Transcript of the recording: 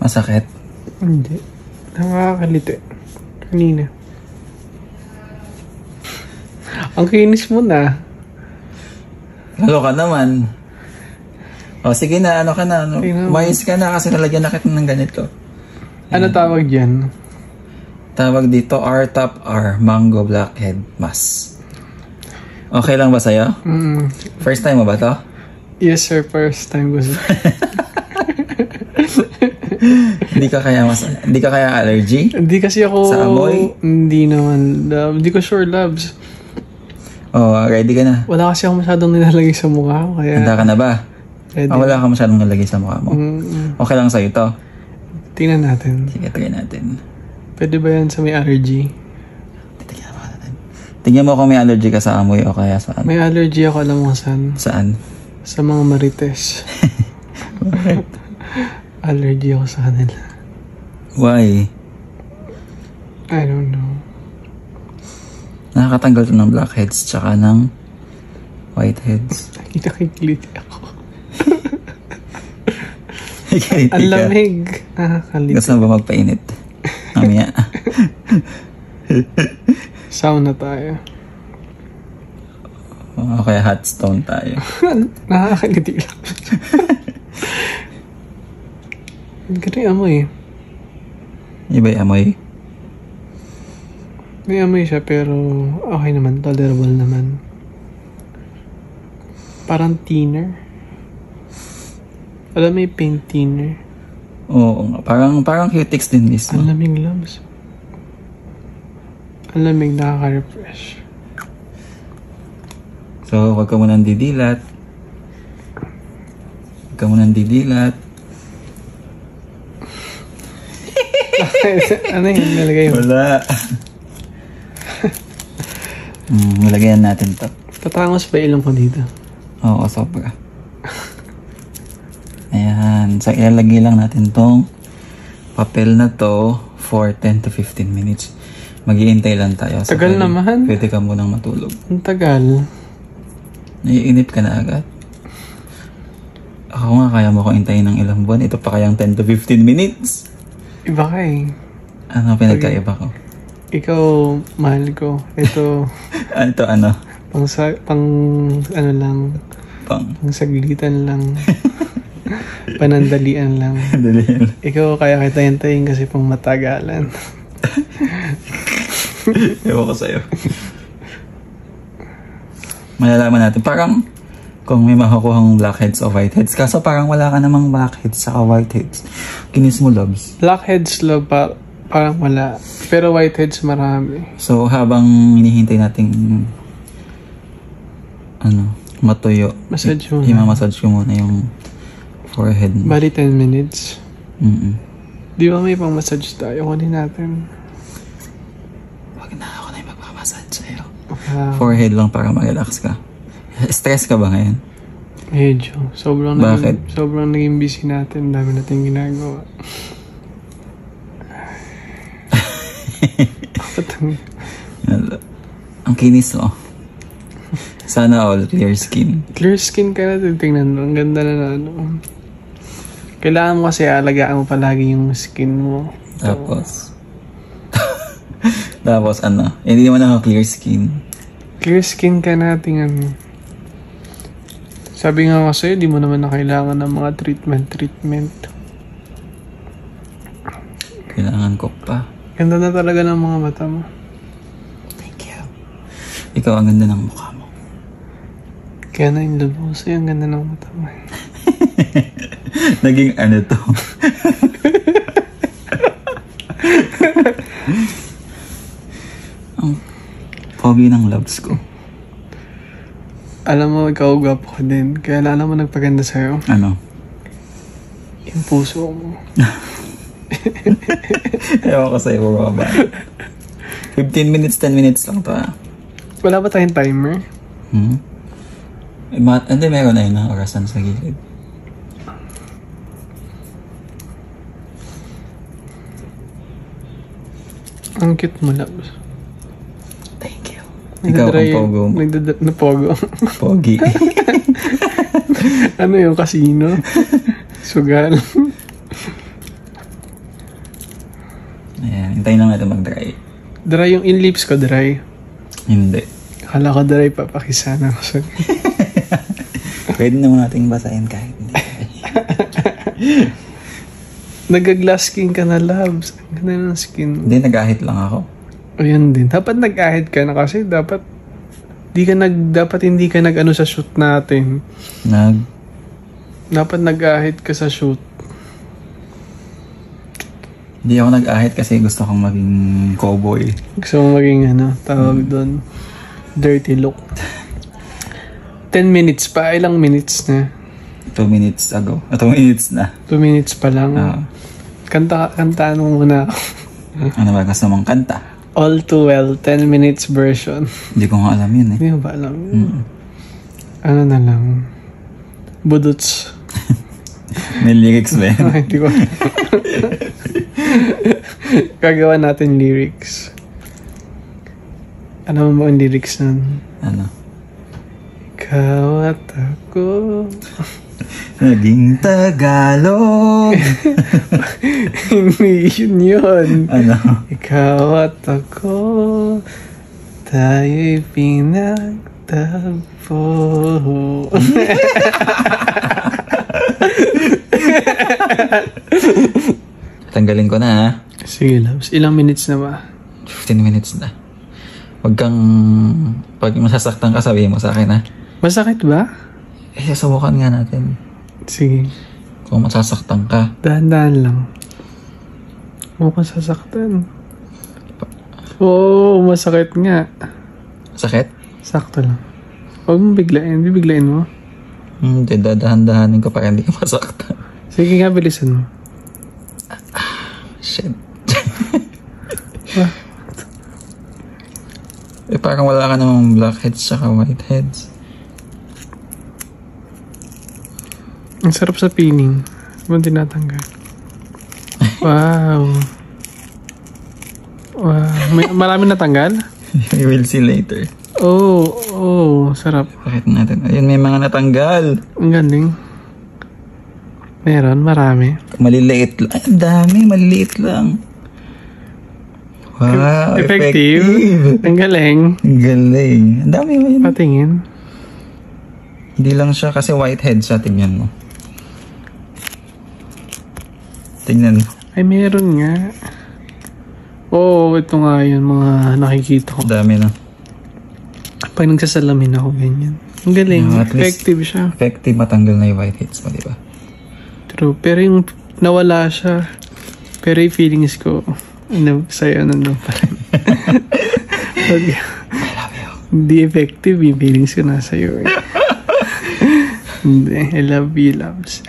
Masakit? Hindi. Nakakalite. Kanina. Ang kinis mo na. Lalo ka naman. O sige na, ano ka na. Ano? Umayos ka na kasi nalagyan na kita ng ganito. Ano tawag dyan? Tawag dito, R-Top R, Mango Blackhead Mask. Okay lang ba sa'yo? First time mo ba to? Yes sir, first time ko sir. Hindi ka kaya allergy? Hindi kasi ako... Sa amoy? Hindi naman. Hindi ko sure, loves. Oh, ready ka na? Wala kasi ako masyadong nilalagay sa mukha ko, kaya... Handa ka na ba? Ready. Wala ka masyadong nalagay sa mukha mo. Okay lang sa'yo to? Tingnan natin. Sige, try natin. Pwede ba yan sa may allergy? Tingnan mo kung may allergy ka sa amoy o kaya saan. May allergy ako, alam mo saan? Saan? Sa mga marites. Allergy ako sa kanila. Why? I don't know. Nakakatanggal to ng blackheads tsaka ng whiteheads. Nakikiliti ako. Ang lamig. Nakakaliti. Gusto mo ba magpainit? Mamaya. Sauna tayo. Okay, hot stone tayo. Nakakaliti lang. Ganito yung amoy. Iba yung amoy? May amoy siya pero okay naman. Tolerable naman. Parang thinner. Alam mo yung paint thinner? Oo, parang cutics din mismo. Ang lamig, loves. Ang lamig, nakaka-refresh. So, huwag ka munang didilat. Huwag ka munang didilat. Ano yun? Nalagay mo? Wala. Nalagyan natin to. Tatangos ba ilong ko dito? Oo, sobra. Ayan. So, ilalagay lang natin tong papel na to for 10 to 15 minutes. Mag-iintay lang tayo. Tagal naman. Pwede ka munang matulog. Ang tagal. Naiinip ka na agad? Ako nga, kaya mo ko intayin ng ilang buwan. Ito pa kayang 10 to 15 minutes. Iba ka eh. Ano pinagkaiba ko? Ikaw, mahal ko. Ito, Ito ano? pang ano lang. Pang Saglitan lang. Panandalian lang. Dali. Ikaw, kaya kita hintayin kasi pang matagalan. Ewan ko sa'yo. Malalaman natin. Parang kung may makukuhang blackheads o whiteheads. Kaso parang wala ka namang blackheads saka whiteheads. Kinis mo, loves. Blackheads, love, parang wala. Pero whiteheads marami. So habang hinihintay natin matuyo. Massage mo. Ima-massage ko muna yung forehead mo. Bali 10 minutes. Di ba may pang massage tayo? Kunin natin. Wag na, ako na yung magmamassage sa'yo. Forehead lang para mag-relax ka. Stress ka ba ngayon? Medyo. Bakit? Sobrang naging busy natin. Dami natin ginagawa. Ang kinis mo. Sana all clear skin. Clear skin ka na. Tingnan mo. Ang ganda na ano. Kailangan mo kasi alagaan mo palagi yung skin mo. Tapos ano? Hindi naman ako clear skin. Clear skin ka na. Tingnan mo. Sabi nga kasi, di mo naman na kailangan ng mga treatment. Kailangan ko pa. Ganda na talaga ng mga mata mo. Thank you. Ikaw ang ganda ng mukha mo. Kaya na in love ko sa'yo, ang ganda ng mata mo. Naging ano to? Ang pogi ng loves ko. Alam mo, ikaw gwapo ko din. Kaya alam mo nagpaganda sa'yo. Ano? Yung puso mo. Ewan ko sa'yo, baba. 15 minutes, 10 minutes lang to Wala ba tayong timer? Hindi, meron na yun orasan sa gilid. Ang cute mo, loves. Ikaw ang pogo mo. Na pogo. Pogi. Ano yung casino? Sugal. Ayan, hintayin lang natin mag-dry. Dry yung in lips ko, dry. Hindi. Akala ko dry, papakisana ko sa... Pwede naman natin basahin kahit hindi. Nag-glass skin ka na, Labs. Ang ganda ng skin. Hindi, nag-ahit lang ako. Ayun din. Dapat nag-ahit ka na kasi dapat hindi ka nag-ano sa shoot natin. Dapat nag-ahit ka sa shoot. Hindi ako nag-ahit kasi gusto kong maging cowboy. Gusto mo maging tawag doon, dirty look. 10 minutes pa. Ilang minutes na? 2 minutes ago. 2 minutes na. 2 minutes pa lang. Kantaan mo muna ako. Ano ba gusto mong kanta? All Too Well, 10 minutes version. Hindi ko nga alam yun eh. Hindi mo ba alam yun? Ano na lang? Budots. May lyrics ba yun? Hindi ko. Gagawa natin lyrics. Ano mo ang lyrics nun? Ano? Ikaw at ako. Naging Tagalog. Hindi yun. Ano? Ikaw at ako, tayo'y pinagtagpo. Tanggalin ko na ha. Sige, Labs. Ilang minutes na ba? 15 minutes na. Huwag kang... Pag masasaktan ka, sabihin mo sa akin ha. Masakit ba? Subukan nga natin. Sige. Kung masasaktan ka. Dahan-dahan lang. Huwag kang sasaktan. Oo, masakit nga. Sakit? Sakto lang. Huwag mo biglain. Bibiglain mo. Hindi, dadahan-dahanin ko para hindi ka masaktan. Sige nga, bilisan mo. Shit. Parang wala ka namang blackheads tsaka whiteheads. Ang sarap sa peeling. Ibang tinatanggal. Wow. Wow. Marami natanggal? We will see later. Sarap. Pakita natin. Ayun, may mga natanggal. Ang galing. Meron, marami. Maliliit lang. Ay, ang dami. Maliliit lang. Wow, effective. Ang galing. Ang galing. Ang dami mo yun. Patingin. Hindi lang siya kasi whitehead siya. Tingnan mo. Tingnan mo. Ay, meron nga. Ito nga yun. Mga nakikita ko. Dami na. Pag nagsasalamin ako, ganyan. Ang galing. Effective siya. Effective matanggal na yung whiteheads mo, diba? True. Pero yung nawala siya. Pero yung feelings ko, sa'yo nandun pa rin. I love you. Hindi effective yung feelings ko nasa iyo. Hindi. I love you, loves.